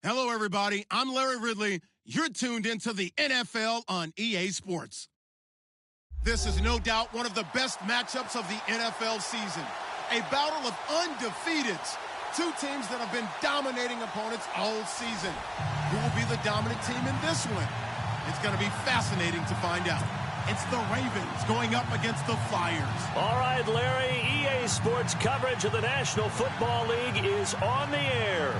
Hello, everybody. I'm Larry Ridley. You're tuned into the NFL on EA Sports. This is no doubt one of the best matchups of the NFL season. A battle of undefeateds. Two teams that have been dominating opponents all season. Who will be the dominant team in this one? It's going to be fascinating to find out. It's the Ravens going up against the Flyers. All right, Larry, EA Sports coverage of the National Football League is on the air.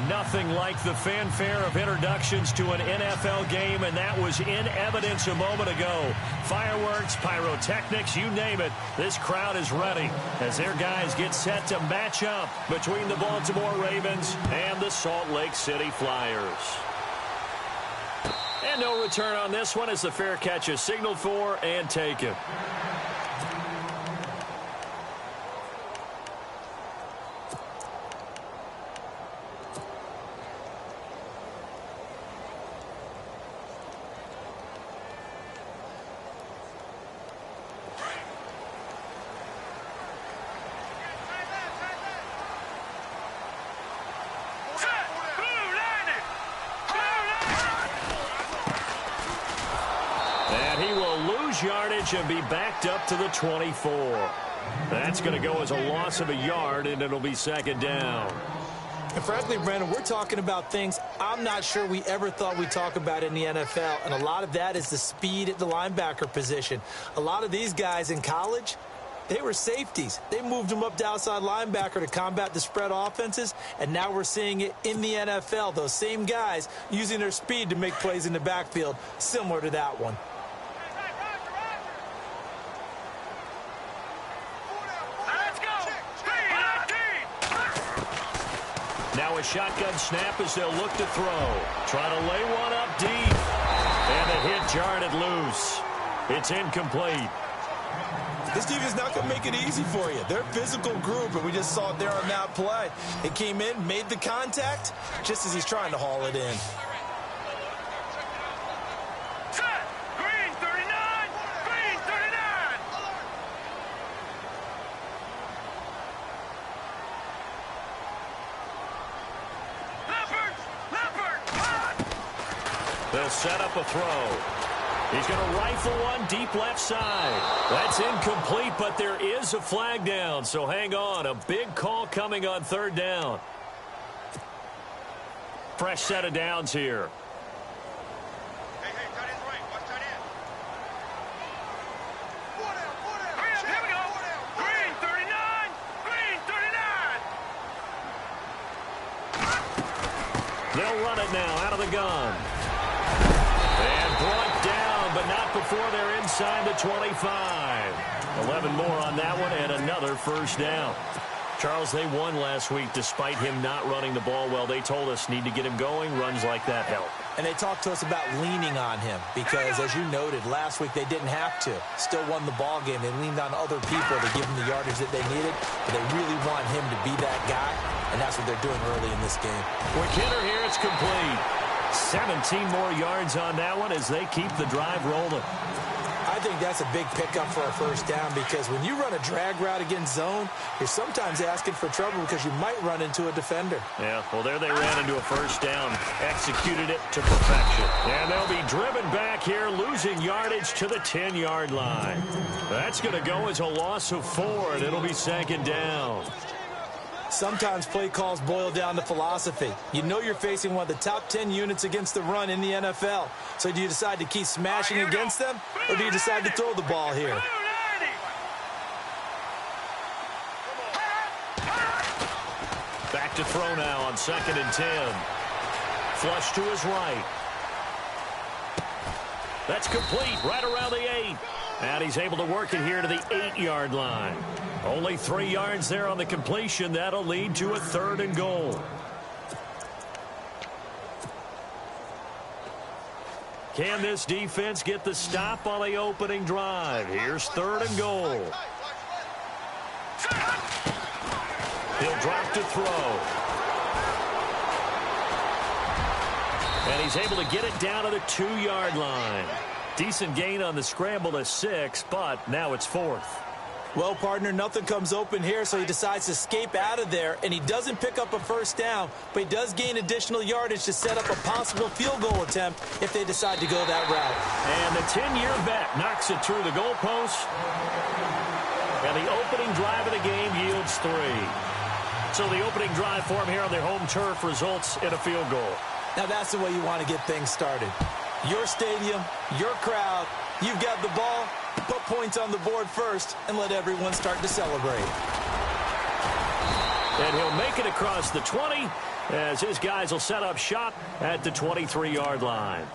Nothing like the fanfare of introductions to an NFL game, and that was in evidence a moment ago. Fireworks, pyrotechnics, you name it. This crowd is ready as their guys get set to match up between the Baltimore Ravens and the Salt Lake City Flyers. And no return on this one as the fair catch is signaled for and taken. Yardage and be backed up to the 24. That's going to go as a loss of a yard, and it'll be second down. And frankly, Brandon, we're talking about things I'm not sure we ever thought we'd talk about in the NFL, and a lot of that is the speed at the linebacker position. A lot of these guys in college, they were safeties. They moved them up to outside linebacker to combat the spread offenses, and now we're seeing it in the NFL. Those same guys using their speed to make plays in the backfield, similar to that one. Now a shotgun snap as they'll look to throw. Try to lay one up deep. And the hit jarred loose. It's incomplete. This defense is not going to make it easy for you. They're a physical group, and we just saw it there on that play. It came in, made the contact, just as he's trying to haul it in. They'll set up a throw. He's going to rifle one deep left side. That's incomplete, but there is a flag down, so hang on. A big call coming on third down. Fresh set of downs here. Hey, tight end's right. Watch tight end. Here we go. Green 39. Green 39. They'll run it now out of the gun. And brought down, but not before they're inside the 25. 11 more on that one and another first down. Charles, they won last week despite him not running the ball well. They told us need to get him going. Runs like that help. And they talked to us about leaning on him because, as you noted, last week they didn't have to. Still won the ball game. They leaned on other people to give them the yardage that they needed, but they really want him to be that guy, and that's what they're doing early in this game. With Kidder here, it's complete. 17 more yards on that one as they keep the drive rolling. I think that's a big pickup for a first down because when you run a drag route against zone, you're sometimes asking for trouble because you might run into a defender. Yeah, well, there they ran into a first down. Executed it to perfection. And they'll be driven back here, losing yardage to the 10-yard line. That's going to go as a loss of 4, and it'll be second down. Sometimes play calls boil down to philosophy. You know you're facing one of the top 10 units against the run in the NFL. So do you decide to keep smashing against them, or do you decide to throw the ball here? Back to throw now on 2nd and 10. Flush to his right. That's complete right around the 8. And he's able to work it here to the 8-yard line. Only 3 yards there on the completion. That'll lead to a 3rd and goal. Can this defense get the stop on the opening drive? Here's 3rd and goal. He'll drop to throw. And he's able to get it down to the 2-yard line. Decent gain on the scramble to 6, but now it's 4th. Well, partner, nothing comes open here, so he decides to escape out of there, and he doesn't pick up a first down, but he does gain additional yardage to set up a possible field goal attempt if they decide to go that route. And the 10-year vet knocks it through the goalpost, and the opening drive of the game yields 3. So the opening drive for him here on their home turf results in a field goal. Now that's the way you want to get things started. Your stadium, your crowd, you've got the ball. Put points on the board first and let everyone start to celebrate. And he'll make it across the 20 as his guys will set up shop at the 23-yard line.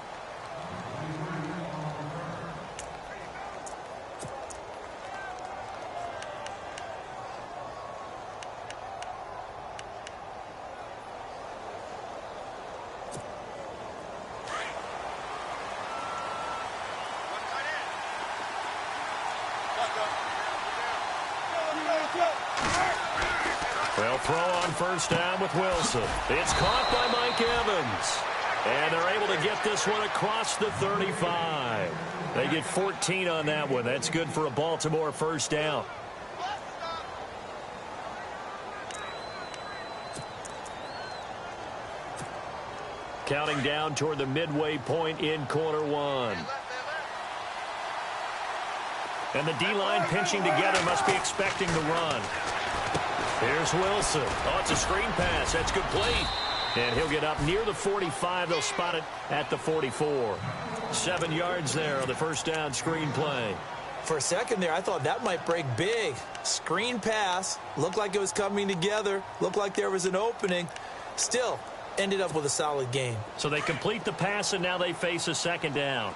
They'll throw on first down with Wilson. It's caught by Mike Evans. And they're able to get this one across the 35. They get 14 on that one. That's good for a Baltimore first down. Counting down toward the midway point in quarter one. And the D-line pinching together must be expecting the run. Here's Wilson. Oh, it's a screen pass. That's complete. And he'll get up near the 45. They'll spot it at the 44. 7 yards there on the first down screen play. For a second there, I thought that might break big. Screen pass. Looked like it was coming together. Looked like there was an opening. Still, ended up with a solid game. So they complete the pass, and now they face a second down.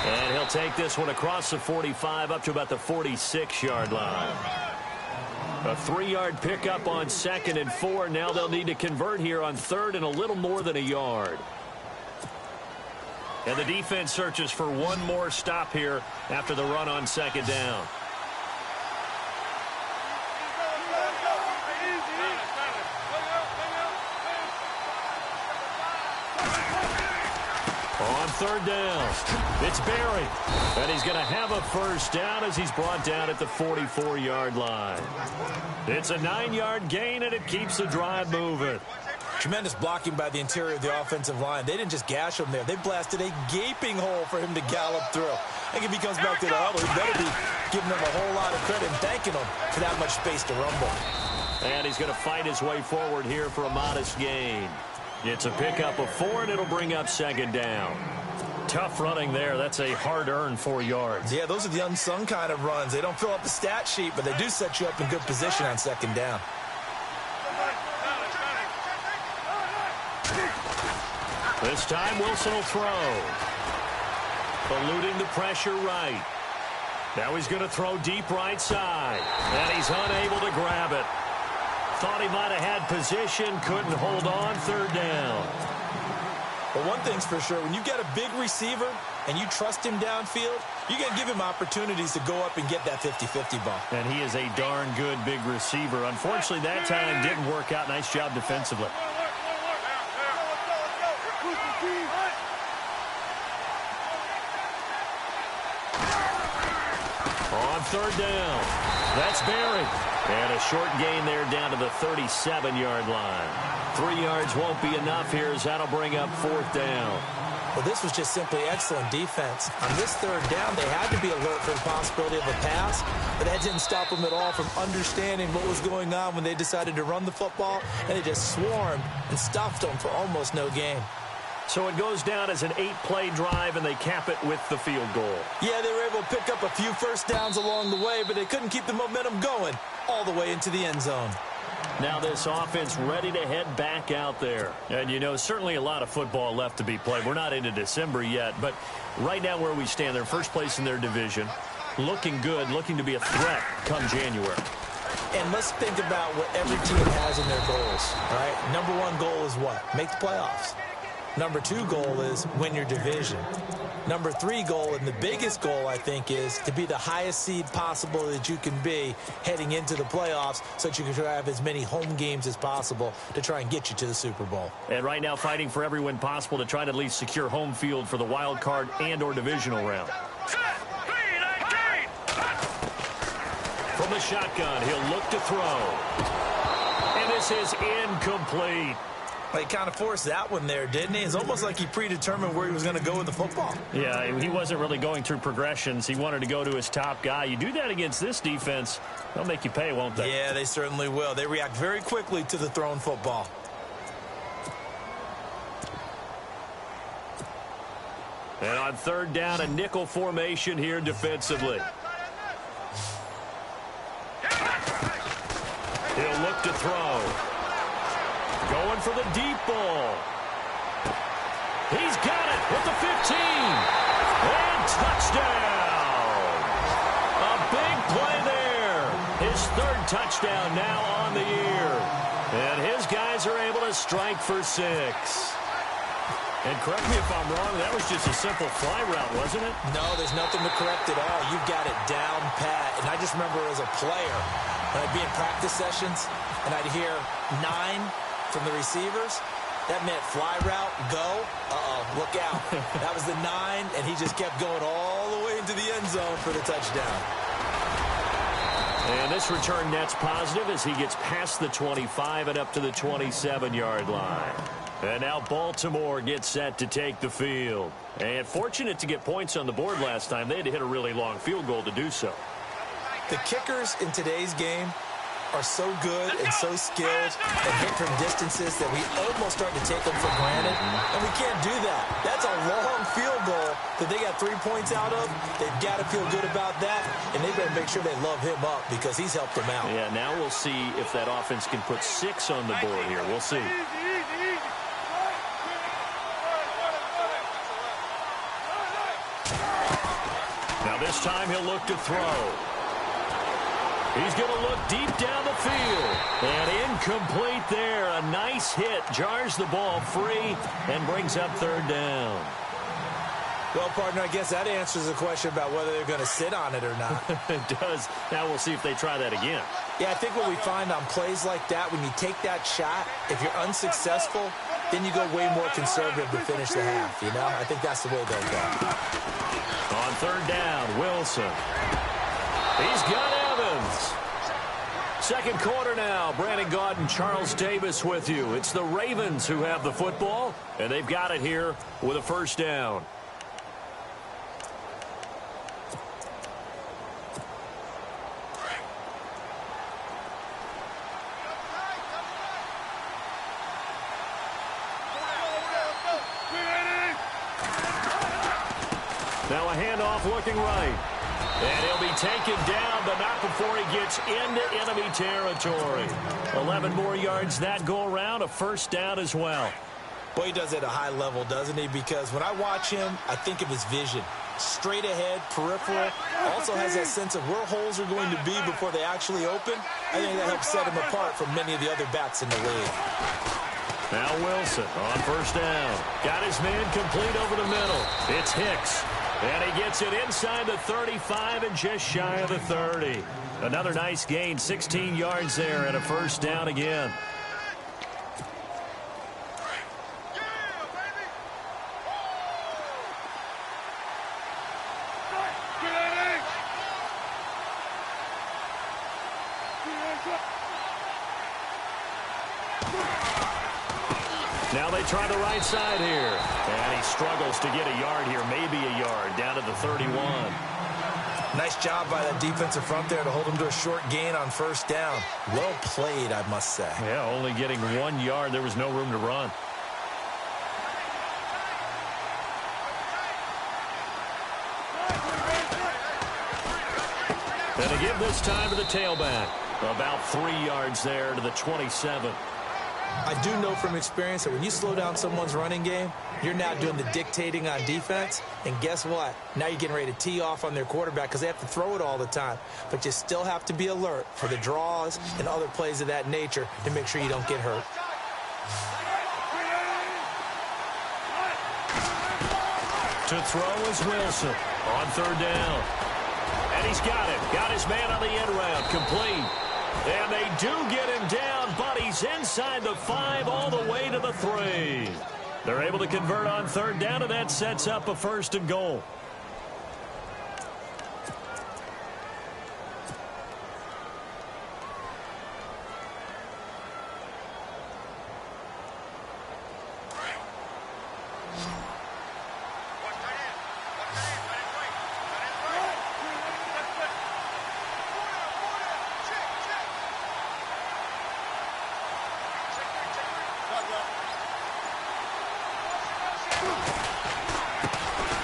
And he'll take this one across the 45 up to about the 46-yard line. A 3-yard pickup on 2nd and 4. Now they'll need to convert here on 3rd and a little more than a yard. And the defense searches for one more stop here after the run on 2nd down. On 3rd down, it's Berry. And he's going to have a first down as he's brought down at the 44-yard line. It's a 9-yard gain, and it keeps the drive moving. Tremendous blocking by the interior of the offensive line. They didn't just gash him there. They blasted a gaping hole for him to gallop through. I think if he comes back to the huddle, he better be giving them a whole lot of credit and thanking them for that much space to rumble. And he's going to fight his way forward here for a modest gain. It's a pickup of 4, and it'll bring up 2nd down. Tough running there. That's a hard-earned 4 yards. Yeah, those are the unsung kind of runs. They don't fill up the stat sheet, but they do set you up in good position on 2nd down. This time Wilson will throw. Eluding the pressure right. Now he's going to throw deep right side. And he's unable to grab it. Thought he might have had position, couldn't hold on. 3rd down. But one thing's for sure, when you've got a big receiver and you trust him downfield, you got to give him opportunities to go up and get that 50-50 ball. And he is a darn good big receiver. Unfortunately, that time didn't work out. Nice job defensively. On 3rd down, that's Berry. And a short gain there down to the 37-yard line. 3 yards won't be enough here as that'll bring up 4th down. Well, this was just simply excellent defense. On this 3rd down, they had to be alert for the possibility of a pass, but that didn't stop them at all from understanding what was going on when they decided to run the football, and they just swarmed and stuffed them for almost no gain. So it goes down as an 8-play drive, and they cap it with the field goal. Yeah, they were able to pick up a few first downs along the way, but they couldn't keep the momentum going all the way into the end zone. Now this offense ready to head back out there. And, you know, certainly a lot of football left to be played. We're not into December yet, but right now where we stand, they're first place in their division. Looking good, looking to be a threat come January. And let's think about what every team has in their goals, all right? Number 1 goal is what? Make the playoffs. Number 2 goal is win your division. Number 3 goal, and the biggest goal, I think, is to be the highest seed possible that you can be heading into the playoffs so that you can have as many home games as possible to try and get you to the Super Bowl. And right now fighting for every win possible to try to at least secure home field for the wild card and or divisional round. From the shotgun, he'll look to throw. And this is incomplete. He kind of forced that one there, didn't he? It's almost like he predetermined where he was going to go with the football. Yeah, he wasn't really going through progressions. He wanted to go to his top guy. You do that against this defense, they'll make you pay, won't they? Yeah, they certainly will. They react very quickly to the thrown football. And on third down, a nickel formation here defensively. He'll look to throw. Going for the deep ball. He's got it at the 15. And touchdown. A big play there. His third touchdown now on the year. And his guys are able to strike for 6. And correct me if I'm wrong, that was just a simple fly route, wasn't it? No, there's nothing to correct at all. You've got it down pat. And I just remember as a player, when I'd be in practice sessions, and I'd hear 9 from the receivers, that meant fly route, go. Look out. That was the 9, and he just kept going all the way into the end zone for the touchdown. And this return net's positive as he gets past the 25 and up to the 27-yard line. And now Baltimore gets set to take the field. And fortunate to get points on the board last time. They had to hit a really long field goal to do so. The kickers in today's game are so good and so skilled and hit from distances that we almost start to take them for granted. And we can't do that. That's a long field goal that they got 3 points out of. They've got to feel good about that, and they better make sure they love him up because he's helped them out. Yeah, now we'll see if that offense can put 6 on the board here. We'll see. Now this time he'll look to throw. He's going to look deep down the field. And incomplete there. A nice hit. Jars the ball free and brings up third down. Well, partner, I guess that answers the question about whether they're going to sit on it or not. It does. Now we'll see if they try that again. Yeah, I think what we find on plays like that, when you take that shot, if you're unsuccessful, then you go way more conservative to finish the half, you know? I think that's the way they'll go. On third down, Wilson. He's got Evans. Second quarter now. Brandon Gaudin, Charles Davis with you. It's the Ravens who have the football, and they've got it here with a first down. Now a handoff looking right. And he'll be taken down, but not before he gets into enemy territory. 11 more yards that go around, a first down as well. Boy, he does it at a high level, doesn't he? Because when I watch him, I think of his vision. Straight ahead, peripheral. Also has that sense of where holes are going to be before they actually open. I think that helps set him apart from many of the other backs in the league. Now Wilson on first down. Got his man complete over the middle. It's Hicks. And he gets it inside the 35 and just shy of the 30. Another nice gain, 16 yards there and a first down again. Now they try the right side here. And he struggles to get a yard here, maybe a yard, down to the 31. Nice job by that defensive front there to hold him to a short gain on first down. Well played, I must say. Yeah, only getting 1 yard. There was no room to run. And to give this time to the tailback. About 3 yards there to the 27. I do know from experience that when you slow down someone's running game, you're now doing the dictating on defense. And guess what? Now you're getting ready to tee off on their quarterback because they have to throw it all the time. But you still have to be alert for the draws and other plays of that nature to make sure you don't get hurt. To throw is Wilson on third down. And he's got it. Got his man on the end route. Complete. And they do get him down, but he's inside the 5 all the way to the 3. They're able to convert on third down, and that sets up a 1st and goal.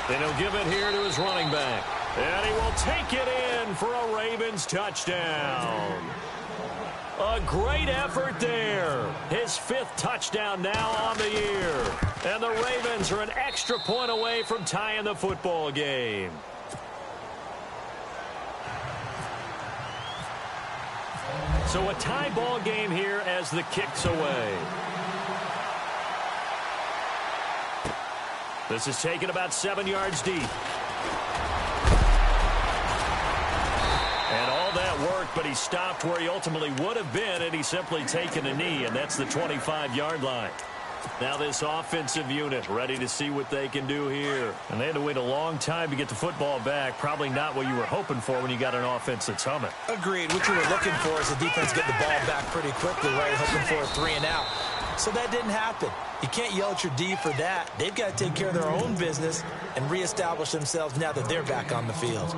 And he'll give it here to his running back. And he will take it in for a Ravens touchdown. A great effort there. His 5th touchdown now on the year. And the Ravens are an extra point away from tying the football game. So a tie ball game here as the kick's away. This is taken about 7 yards deep. And all that worked, but he stopped where he ultimately would have been, and he's simply taken a knee, and that's the 25-yard line. Now this offensive unit ready to see what they can do here. And they had to wait a long time to get the football back. Probably not what you were hoping for when you got an offense that's humming. Agreed. What you were looking for is the defense get the ball back pretty quickly, right? Hoping for a 3 and out. So that didn't happen. You can't yell at your D for that. They've got to take care of their own business and reestablish themselves now that they're back on the field.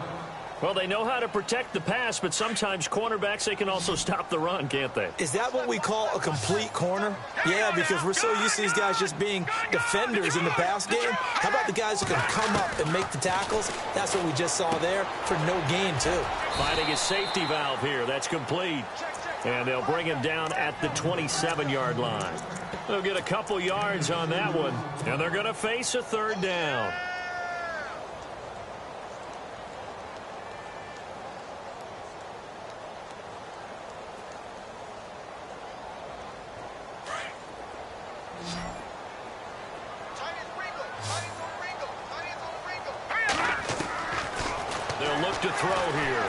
Well, they know how to protect the pass, but sometimes cornerbacks, they can also stop the run, can't they? Is that what we call a complete corner? Yeah, because we're so used to these guys just being defenders in the pass game. How about the guys who can come up and make the tackles? That's what we just saw there for no gain, too. Finding a safety valve here. That's complete. And they'll bring him down at the 27-yard line. They'll get a couple yards on that one, and they're going to face a 3rd down. They'll look to throw here.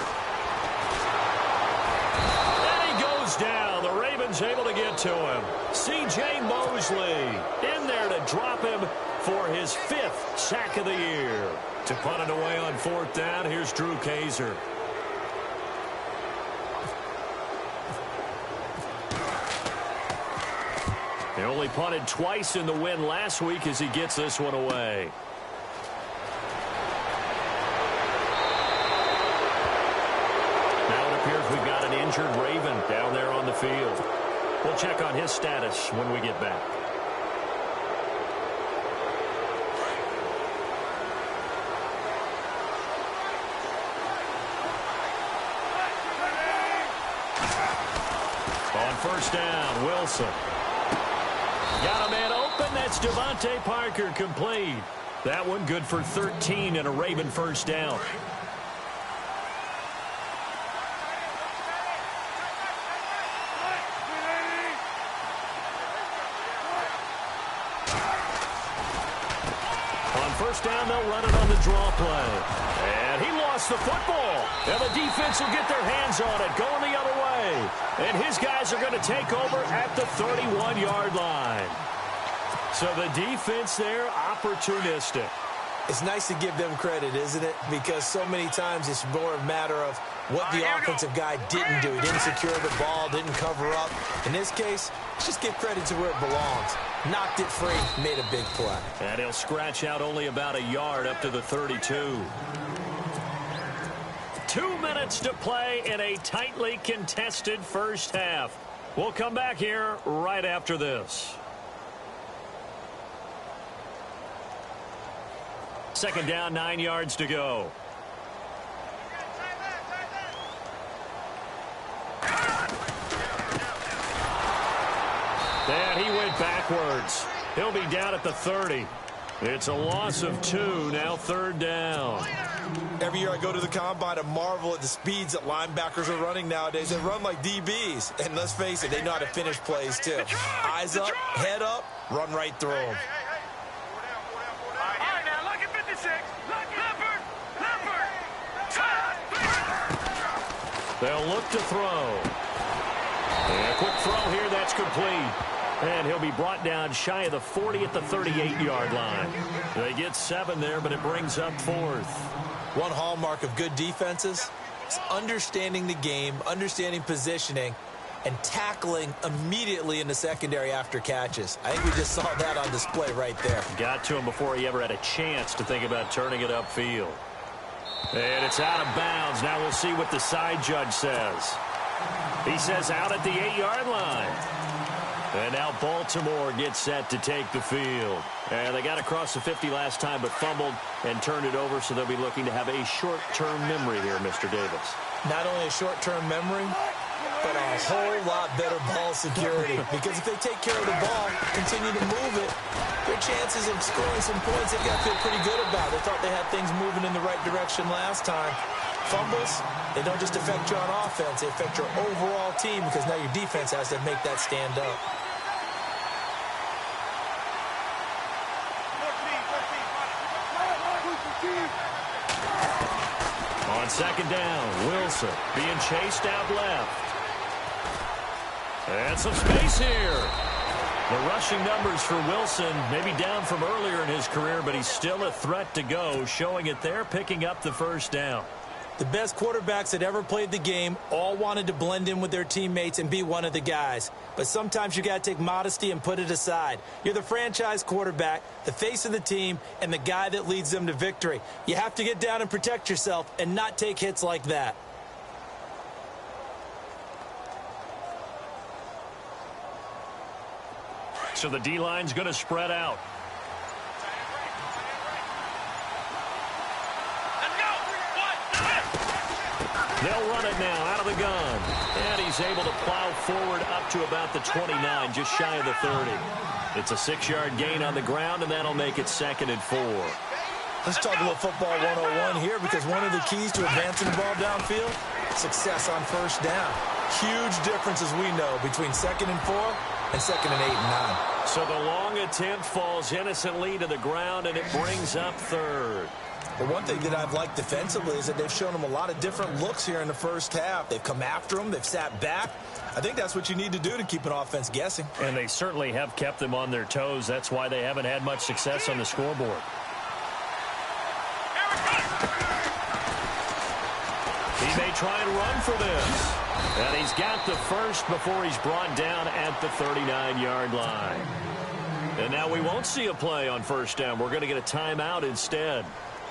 Down. The Ravens able to get to him. C.J. Mosley in there to drop him for his 5th sack of the year. To punt it away on 4th down, here's Drew Kaiser. They only punted twice in the win last week as he gets this one away. We've got an injured Raven down there on the field. We'll check on his status when we get back. On 1st down, Wilson. Got a man open. That's Devontae Parker, complete. That one good for 13 and a Raven 1st down. First down, they'll run it on the draw play. And he lost the football. And the defense will get their hands on it, going the other way. And his guys are going to take over at the 31-yard line. So the defense there, opportunistic. It's nice to give them credit, isn't it? Because so many times it's more a matter of what the offensive guy didn't do. He didn't secure the ball, didn't cover up. In this case, just give credit to where it belongs. Knocked it free, made a big play. And he'll scratch out only about a yard up to the 32. 2 minutes to play in a tightly contested first half. We'll come back here right after this. 2nd down, 9 yards to go. And he went backwards. He'll be down at the 30. It's a loss of 2, now 3rd down. Every year I go to the combine, I marvel at the speeds that linebackers are running nowadays. They run like DBs. And let's face it, they know how to finish plays too. Eyes up, head up, run right through them. All right, now look at 57. They'll look to throw. And a quick throw here, that's complete. And he'll be brought down shy of the 40 at the 38-yard line. They get 7 there, but it brings up 4th. One hallmark of good defenses is understanding the game, understanding positioning, and tackling immediately in the secondary after catches. I think we just saw that on display right there. Got to him before he ever had a chance to think about turning it upfield. And it's out of bounds. Now we'll see what the side judge says. He says out at the 8-yard line. And now Baltimore gets set to take the field. And they got across the 50 last time but fumbled and turned it over, so they'll be looking to have a short-term memory here, Mr. Davis. Not only a short-term memory, but a whole lot better ball security. Because if they take care of the ball, continue to move it, their chances of scoring some points, they've got to feel pretty good about. They thought they had things moving in the right direction last time. Fumbles, they don't just affect you on offense, they affect your overall team because now your defense has to make that stand up. On second down, Wilson being chased out left. And some space here. The rushing numbers for Wilson maybe down from earlier in his career, but he's still a threat to go, showing it there, picking up the first down. The best quarterbacks that ever played the game all wanted to blend in with their teammates and be one of the guys. But sometimes you got to take modesty and put it aside. You're the franchise quarterback, the face of the team, and the guy that leads them to victory. You have to get down and protect yourself and not take hits like that. So the D-line's going to spread out. They'll run it now out of the gun. And he's able to plow forward up to about the 29, just shy of the 30. It's a 6-yard gain on the ground, and that'll make it 2nd and 4. Let's talk about football 101 here, because one of the keys to advancing the ball downfield, success on first down. Huge difference, as we know, between 2nd and 4 and 2nd and 8 and 9. So the long attempt falls innocently to the ground, and it brings up 3rd. But one thing that I've liked defensively is that they've shown them a lot of different looks here in the first half. They've come after them. They've sat back. I think that's what you need to do to keep an offense guessing. And they certainly have kept them on their toes. That's why they haven't had much success on the scoreboard. He may try and run for this. And he's got the first before he's brought down at the 39-yard line. And now we won't see a play on first down. We're going to get a timeout instead,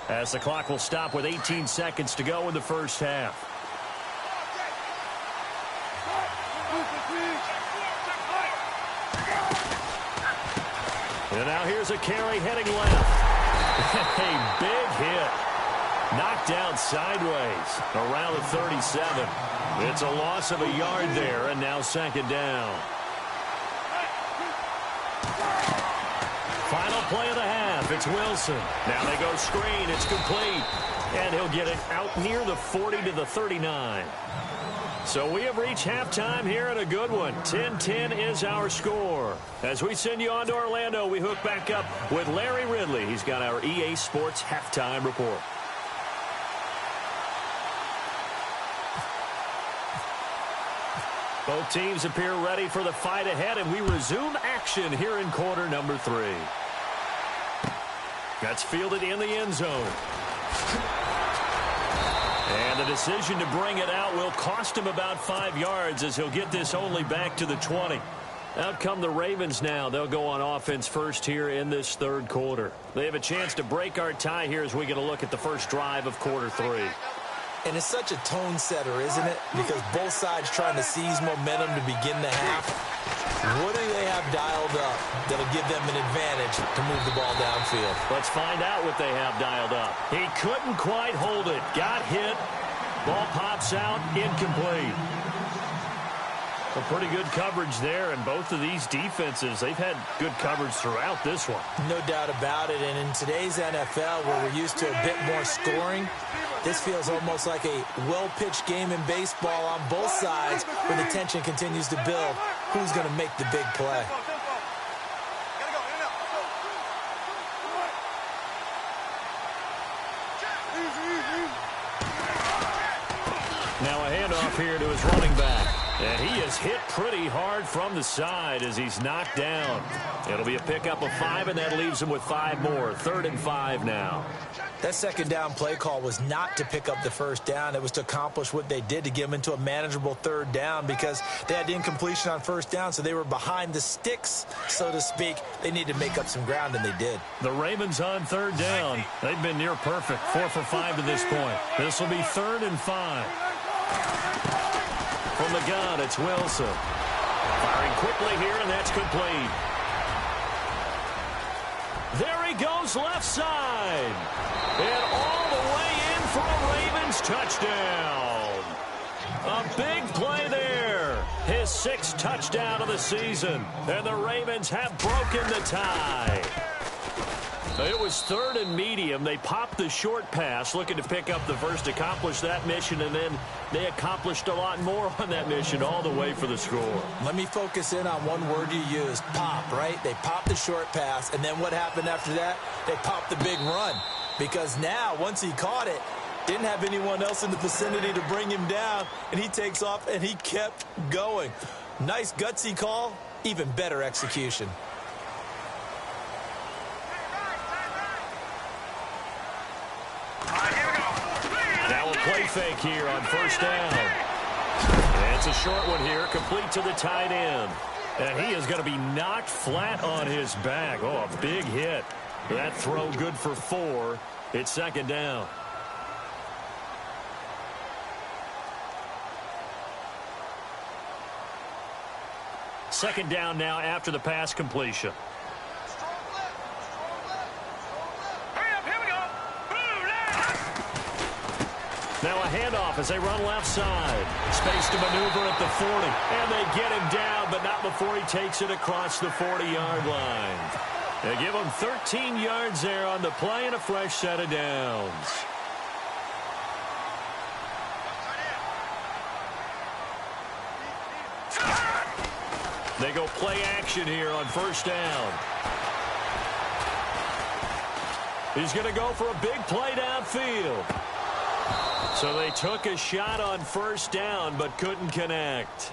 as the clock will stop with 18 seconds to go in the first half. And now here's a carry heading left. A big hit. Knocked down sideways around the 37. It's a loss of a yard there, and now 2nd down. Final play of the half. It's Wilson. Now they go screen. It's complete. And he'll get it out near the 40 to the 39. So we have reached halftime here in a good one. 10-10 is our score. As we send you on to Orlando, we hook back up with Larry Ridley. He's got our EA Sports halftime report. Both teams appear ready for the fight ahead, and we resume action here in quarter number 3. That's fielded in the end zone. And the decision to bring it out will cost him about 5 yards, as he'll get this only back to the 20. Out come the Ravens now. They'll go on offense first here in this 3rd quarter. They have a chance to break our tie here as we get a look at the first drive of quarter 3. And it's such a tone setter, isn't it? Because both sides trying to seize momentum to begin the half. What do they have dialed up that'll give them an advantage to move the ball downfield? Let's find out what they have dialed up. He couldn't quite hold it. Got hit. Ball pops out. Incomplete. A pretty good coverage there, and both of these defenses, they've had good coverage throughout this one. No doubt about it, and in today's NFL, where we're used to a bit more scoring, this feels almost like a well-pitched game in baseball on both sides, where the tension continues to build. Who's going to make the big play? Now a handoff here to his running back. And he is hit pretty hard from the side as he's knocked down. It'll be a pickup of 5, and that leaves him with 5 more. 3rd and 5 now. That second down play call was not to pick up the first down. It was to accomplish what they did, to get them into a manageable 3rd down, because they had the incompletion on first down, so they were behind the sticks, so to speak. They needed to make up some ground, and they did. The Ravens on 3rd down. They've been near perfect. 4 for 5 to this point. This will be 3rd and 5. From the gun, it's Wilson. Firing quickly here, and that's complete. There he goes left side. And all the way in for a Ravens touchdown. A big play there. His 6th touchdown of the season. And the Ravens have broken the tie. It was 3rd and medium. They popped the short pass, looking to pick up the first, accomplish that mission, and then they accomplished a lot more on that mission all the way for the score. Let me focus in on one word you used, pop, right? They popped the short pass, and then what happened after that? They popped the big run, because now, once he caught it, didn't have anyone else in the vicinity to bring him down, and he takes off, and he kept going. Nice gutsy call, even better execution. Now a play fake here on first down. And it's a short one here, complete to the tight end. And he is going to be knocked flat on his back. Oh, a big hit. That throw good for 4. It's 2nd down. Second down now after the pass completion. Now a handoff as they run left side. Space to maneuver at the 40. And they get him down, but not before he takes it across the 40-yard line. They give him 13 yards there on the play and a fresh set of downs. They go play action here on first down. He's going to go for a big play downfield. So they took a shot on first down, but couldn't connect.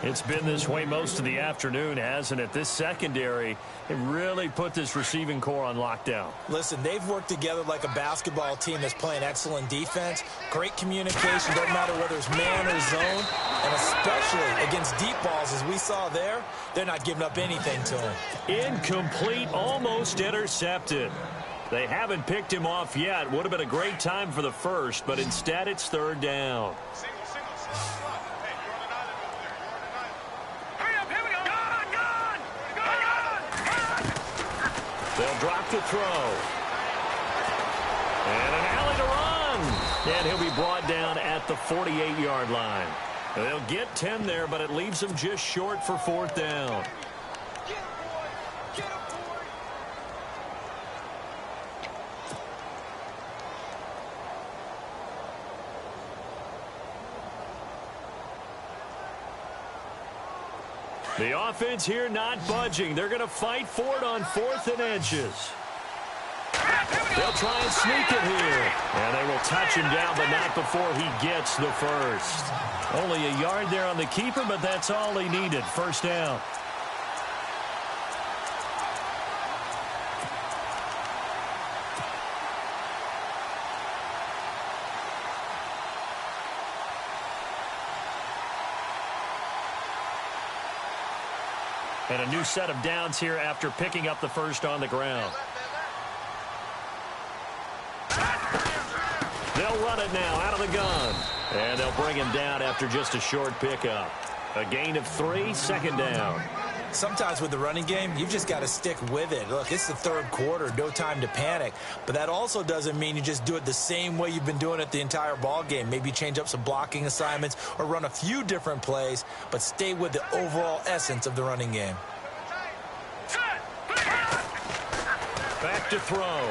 It's been this way most of the afternoon, hasn't it? This secondary, it really put this receiving core on lockdown. Listen, they've worked together like a basketball team that's playing excellent defense. Great communication, don't matter whether it's man or zone. And especially against deep balls, as we saw there, they're not giving up anything to him. Incomplete, almost intercepted. They haven't picked him off yet. Would have been a great time for the first, but instead it's 3rd down. They'll drop the throw. And an alley to run. And he'll be brought down at the 48-yard line. They'll get 10 there, but it leaves them just short for 4th down. The offense here not budging. They're going to fight for it on 4th and inches. They'll try and sneak it here. And they will touch him down, but not before he gets the first. Only a yard there on the keeper, but that's all he needed. 1st down. And a new set of downs here after picking up the first on the ground. They'll run it now out of the gun. And they'll bring him down after just a short pickup. A gain of 3, 2nd down. Sometimes with the running game, you've just got to stick with it. Look, it's the 3rd quarter, no time to panic. But that also doesn't mean you just do it the same way you've been doing it the entire ball game. Maybe change up some blocking assignments or run a few different plays, but stay with the overall essence of the running game. Back to throw.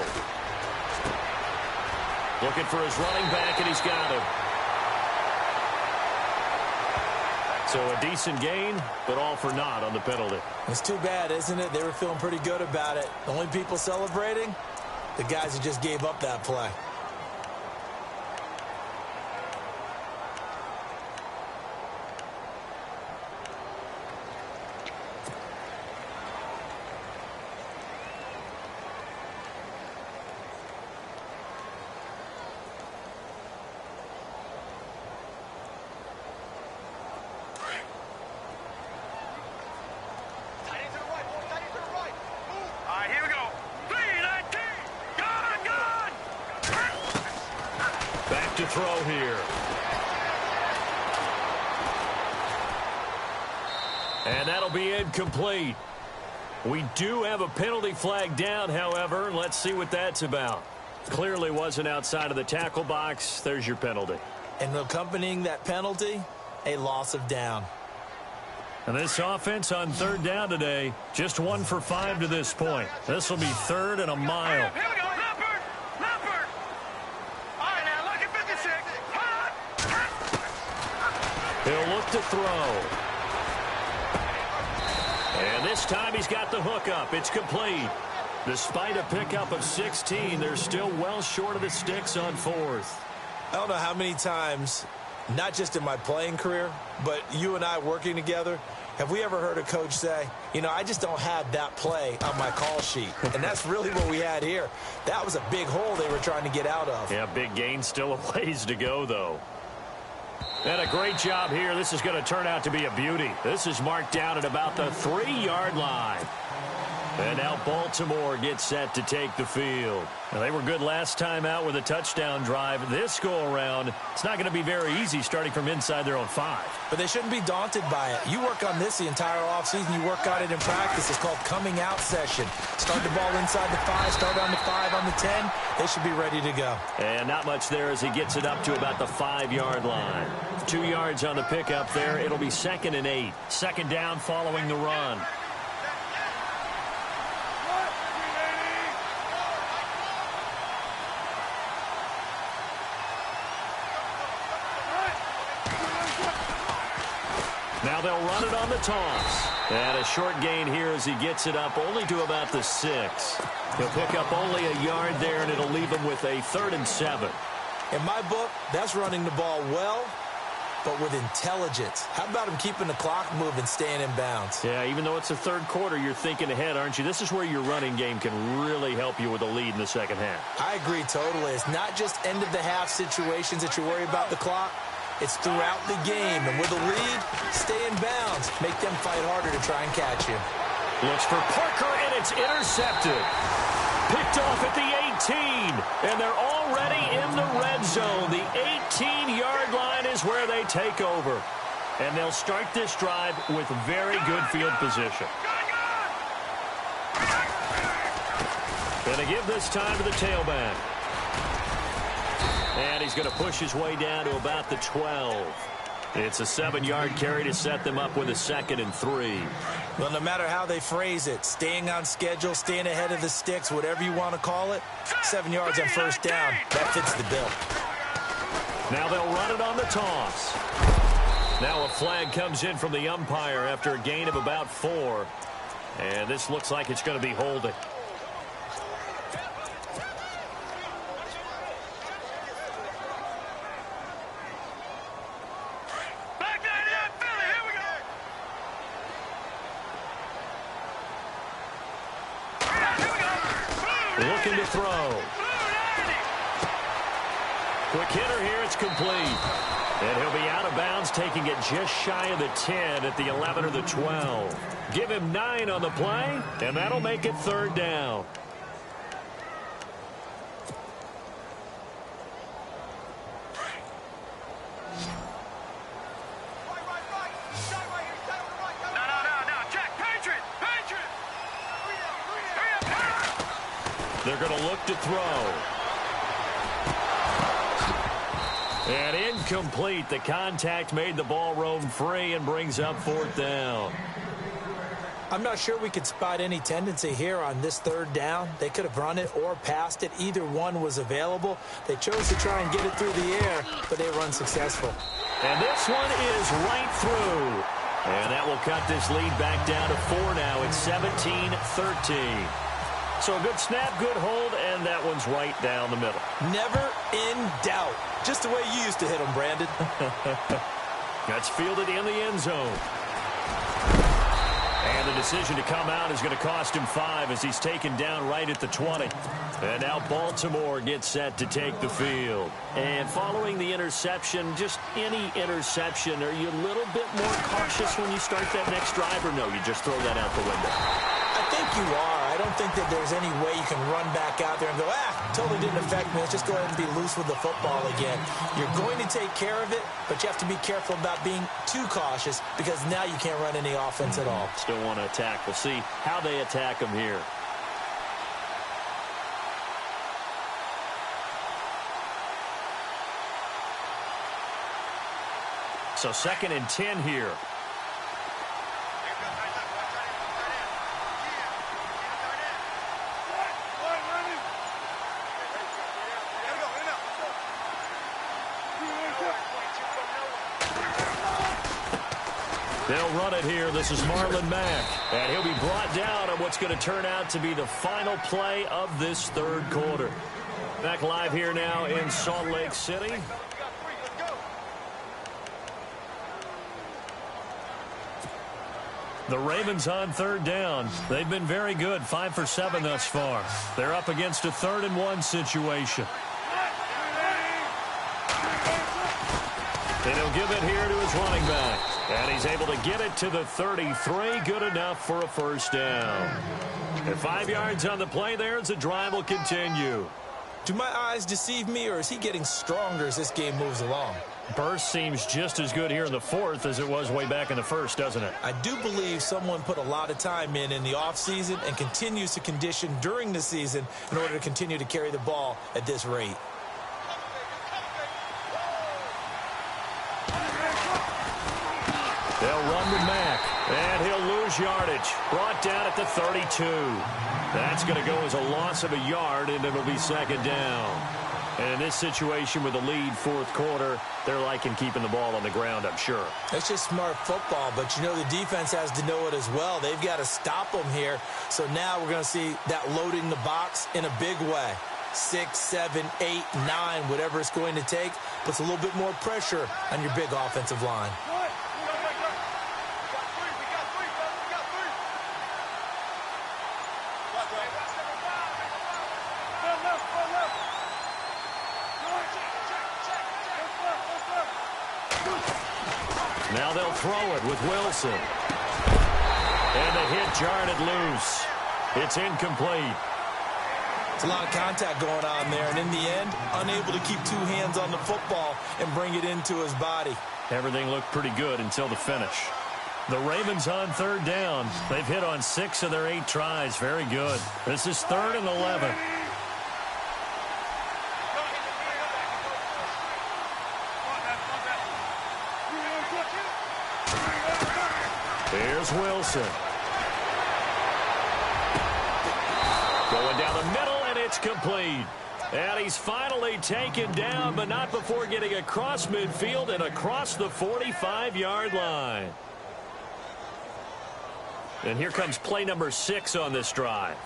Looking for his running back, and he's got him. So a decent gain, but all for naught on the penalty. It's too bad, isn't it? They were feeling pretty good about it. The only people celebrating, the guys who just gave up that play. throw here. And that'll be incomplete. We do have a penalty flag down, however. Let's see what that's about. Clearly wasn't outside of the tackle box. There's your penalty. And accompanying that penalty, a loss of down. And this offense on third down today, just 1 for 5 to this point. This will be 3rd and a mile. Here we go, Leopard. All right, now look at 56. He'll look to throw. And this time he's got the hook up. It's complete. Despite a pickup of 16, they're still well short of the sticks on 4th. I don't know how many times, not just in my playing career, but you and I working together, have we ever heard a coach say, you know, I just don't have that play on my call sheet. And that's really what we had here. That was a big hole they were trying to get out of. Yeah, big gain, still a ways to go, though. And a great job here. This is going to turn out to be a beauty. This is marked down at about the 3-yard line. And now Baltimore gets set to take the field. Now, they were good last time out with a touchdown drive. This go-around, it's not going to be very easy starting from inside their own 5. But they shouldn't be daunted by it. You work on this the entire offseason. You work on it in practice. It's called coming out session. Start the ball inside the 5, start on the 5, on the 10. They should be ready to go. And not much there as he gets it up to about the 5-yard line. 2 yards on the pickup there. It'll be 2nd and 8. 2nd down following the run. Now they'll run it on the toss. And a short gain here as he gets it up only to about the 6. He'll pick up only a yard there, and it'll leave him with a 3rd and 7. In my book, that's running the ball well, but with intelligence. How about him keeping the clock moving, staying in bounds? Yeah, even though it's the 3rd quarter, you're thinking ahead, aren't you? This is where your running game can really help you with a lead in the 2nd half. I agree totally. It's not just end-of-the-half situations that you worry about the clock. It's throughout the game. And with a lead, stay in bounds. Make them fight harder to try and catch you. Looks for Parker, and it's intercepted. Picked off at the 18. And they're already in the red zone. The 18-yard line is where they take over. And they'll start this drive with very good field position. Going to give this time to the tailback. And he's going to push his way down to about the 12. It's a 7-yard carry to set them up with a 2nd and 3. Well, no matter how they phrase it, staying on schedule, staying ahead of the sticks, whatever you want to call it, 7 yards on 1st down, that fits the bill. Now they'll run it on the toss. Now a flag comes in from the umpire after a gain of about 4. And this looks like it's going to be holding. Looking to throw. Quick hitter here, it's complete. And he'll be out of bounds, taking it just shy of the 10 at the 11 or the 12. Give him 9 on the play, and that'll make it 3rd down. They're going to look to throw. And incomplete. The contact made the ball roam free and brings up 4th down. I'm not sure we could spot any tendency here on this 3rd down. They could have run it or passed it. Either one was available. They chose to try and get it through the air, but they were unsuccessful. And this one is right through. And that will cut this lead back down to 4 now. It's 17-13. So a good snap, good hold, and that one's right down the middle. Never in doubt. Just the way you used to hit them, Brandon. That's fielded in the end zone. And the decision to come out is going to cost him 5 as he's taken down right at the 20. And now Baltimore gets set to take the field. And following the interception, just any interception, are you a little bit more cautious when you start that next drive, or no, you just throw that out the window? I think you are. I don't don't think that there's any way you can run back out there and go, totally didn't affect me. Let's just go ahead and be loose with the football again. You're going to take care of it, but you have to be careful about being too cautious because now you can't run any offense at all. Still want to attack. We'll see how they attack them here. So 2nd and 10 here. They'll run it here. This is Marlon Mack. And he'll be brought down on what's going to turn out to be the final play of this 3rd quarter. Back live here now in Salt Lake City. The Ravens on 3rd down. They've been very good, 5 for 7 thus far. They're up against a 3rd and 1 situation. And he'll give it here to his running back. And he's able to get it to the 33. Good enough for a 1st down. And 5 yards on the play there as the drive will continue. Do my eyes deceive me, or is he getting stronger as this game moves along? Burst seems just as good here in the 4th as it was way back in the 1st, doesn't it? I do believe someone put a lot of time in the offseason and continues to condition during the season in order to continue to carry the ball at this rate. They'll run with Mack, and he'll lose yardage. Brought down at the 32. That's going to go as a loss of a yard, and it'll be 2nd down. And in this situation with the lead 4th quarter, they're liking keeping the ball on the ground, I'm sure. That's just smart football, but you know the defense has to know it as well. They've got to stop them here. So now we're going to see that loading the box in a big way. 6, 7, 8, 9, whatever it's going to take, puts a little bit more pressure on your big offensive line. Now they'll throw it with Wilson. And the hit jarred it loose. It's incomplete. It's a lot of contact going on there, and in the end, unable to keep 2 hands on the football and bring it into his body. Everything looked pretty good until the finish. The Ravens on 3rd down. They've hit on 6 of their 8 tries. Very good. This is 3rd and 11. Here's Wilson. Going down the middle, and it's complete. And he's finally taken down, but not before getting across midfield and across the 45-yard line. And here comes play number 6 on this drive.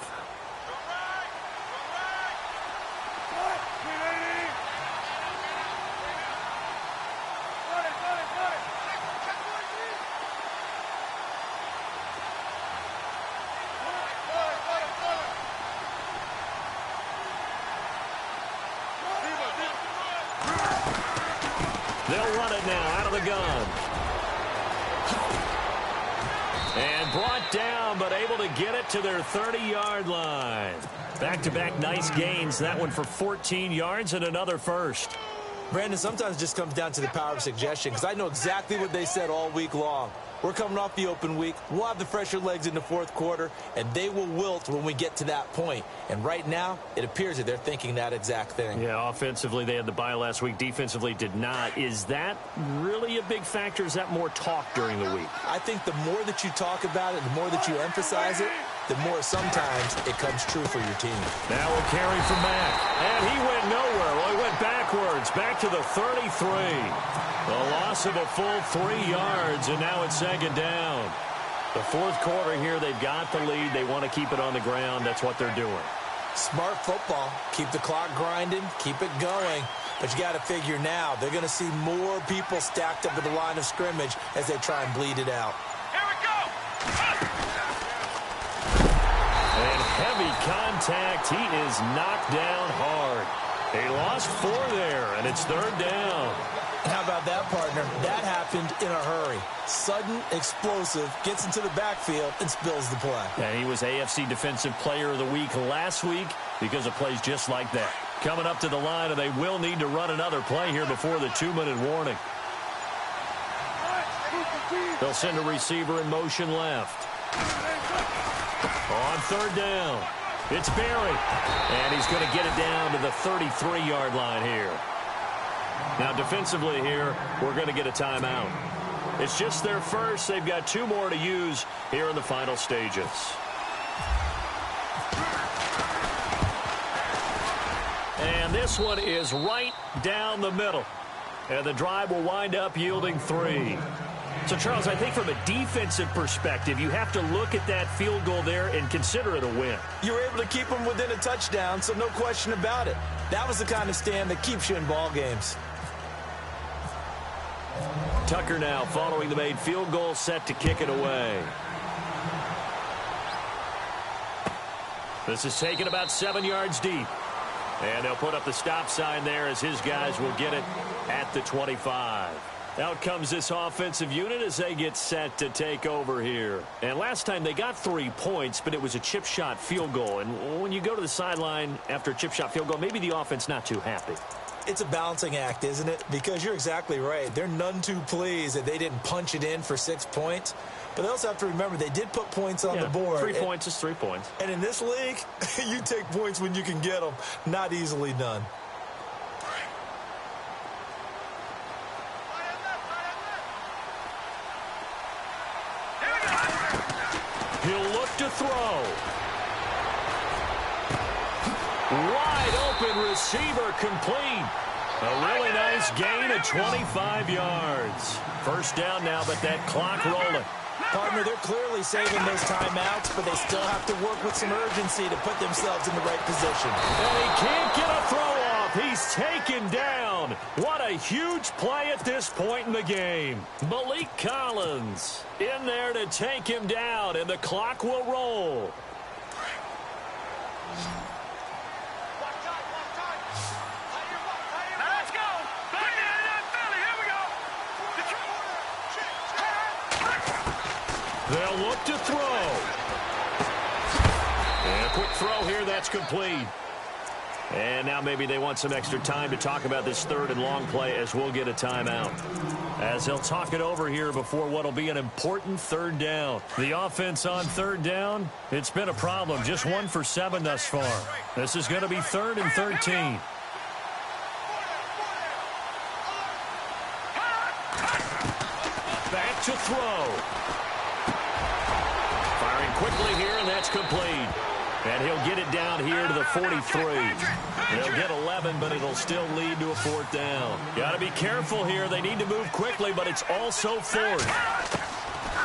They'll run it now out of the gun. And brought down, but able to get it to their 30-yard line. Back-to-back nice gains. That one for 14 yards and another 1st. Brandon, sometimes it just comes down to the power of suggestion, because I know exactly what they said all week long. We're coming off the open week. We'll have the fresher legs in the 4th quarter, and they will wilt when we get to that point. And right now, it appears that they're thinking that exact thing. Yeah, offensively, they had the bye last week. Defensively, did not. Is that really a big factor? Is that more talk during the week? I think the more that you talk about it, the more that you emphasize it, the more sometimes it comes true for your team. Now we'll carry from Mack. And he went nowhere. Well, he went backwards, back to the 33. A loss of a full 3 yards, and now it's 2nd down. The 4th quarter here, they've got the lead. They want to keep it on the ground. That's what they're doing. Smart football. Keep the clock grinding. Keep it going. But you got to figure now, they're going to see more people stacked up at the line of scrimmage as they try and bleed it out. Here we go! And heavy contact. He is knocked down hard. He lost 4 there, and it's 3rd down. How about that, partner? That happened in a hurry. Sudden, explosive, gets into the backfield, and spills the play. And he was AFC Defensive Player of the Week last week because of plays just like that. Coming up to the line, and they will need to run another play here before the 2-minute warning. They'll send a receiver in motion left. On 3rd down, it's Barry. And he's going to get it down to the 33-yard line here. Now, defensively here, we're going to get a timeout. It's just their first. They've got 2 more to use here in the final stages. And this one is right down the middle. And the drive will wind up yielding 3. So, Charles, I think from a defensive perspective, you have to look at that field goal there and consider it a win. You were able to keep them within a touchdown, so no question about it. That was the kind of stand that keeps you in ball games. Tucker now following the made field goal, set to kick it away. This is taken about 7 yards deep. And they'll put up the stop sign there as his guys will get it at the 25. Out comes this offensive unit as they get set to take over here. And last time they got 3 points, but it was a chip shot field goal. And when you go to the sideline after a chip shot field goal, maybe the offense not too happy. It's a balancing act, isn't it? Because you're exactly right. They're none too pleased that they didn't punch it in for 6 points. But they also have to remember they did put points on the board. 3 points is 3 points. And in this league, you take points when you can get them. Not easily done. He'll look to throw. Wide open receiver complete. A really nice gain of 25 yards. First down now, but that clock rolling. Partner, they're clearly saving those timeouts, but they still have to work with some urgency to put themselves in the right position. And he can't get a throw off. He's taken down. What a huge play at this point in the game. Malik Collins in there to take him down, and the clock will roll. They'll look to throw. And a quick throw here, that's complete. And now maybe they want some extra time to talk about this 3rd and long play as we'll get a timeout. As they'll talk it over here before what will be an important 3rd down. The offense on 3rd down, it's been a problem. Just 1 for 7 thus far. This is going to be 3rd and 13. Back to throw. Quickly here, and that's complete. And he'll get it down here to the 43. They'll get 11, but it'll still lead to a 4th down. Got to be careful here. They need to move quickly, but it's also 4th.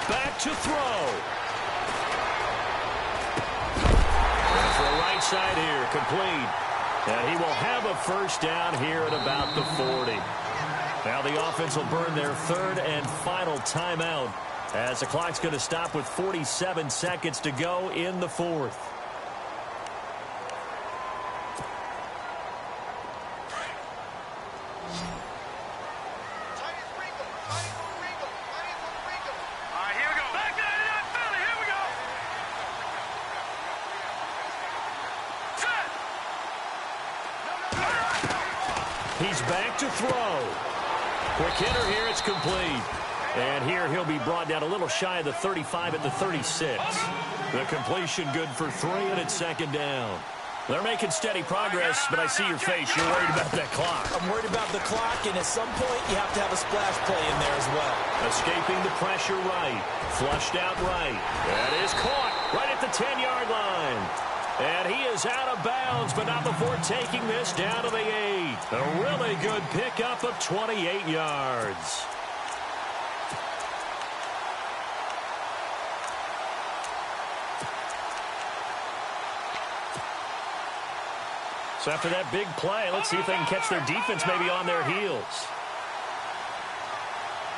Back to throw. And for the right side here, complete. And he will have a first down here at about the 40. Now the offense will burn their 3rd and final timeout, as the clock's going to stop with 47 seconds to go in the 4th. He's back to throw. Quick hitter here, it's complete. And here he'll be brought down a little shy of the 35 at the 36. The completion good for 3, and it's 2nd down. They're making steady progress, but I see your face. You're worried about that clock. I'm worried about the clock, and at some point you have to have a splash play in there as well. Escaping the pressure right. Flushed out right. That is caught right at the 10-yard line. And he is out of bounds, but not before taking this down to the 8. A really good pickup of 28 yards. So after that big play, let's see if they can catch their defense maybe on their heels.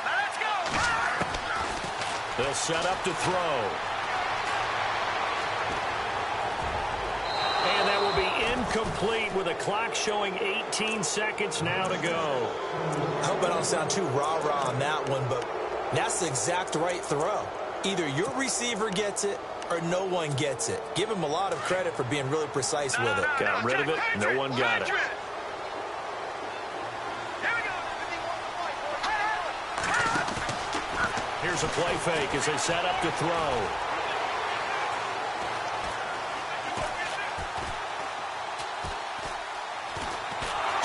Let's go! They'll set up to throw. And that will be incomplete with a clock showing 18 seconds now to go. I hope I don't sound too rah-rah on that one, but that's the exact right throw. Either your receiver gets it or no one gets it. Give him a lot of credit for being really precise with it. Got rid of it. No one got it. Here's a play fake as they set up to throw.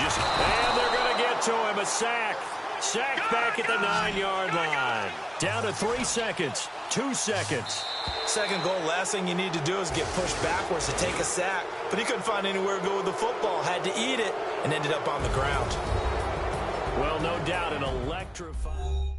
And they're going to get to him. A sack. Sack back at the 9-yard line. Down to 3 seconds. 2 seconds. Second goal, last thing you need to do is get pushed backwards to take a sack. But he couldn't find anywhere to go with the football. Had to eat it and ended up on the ground. Well, no doubt an electrifying...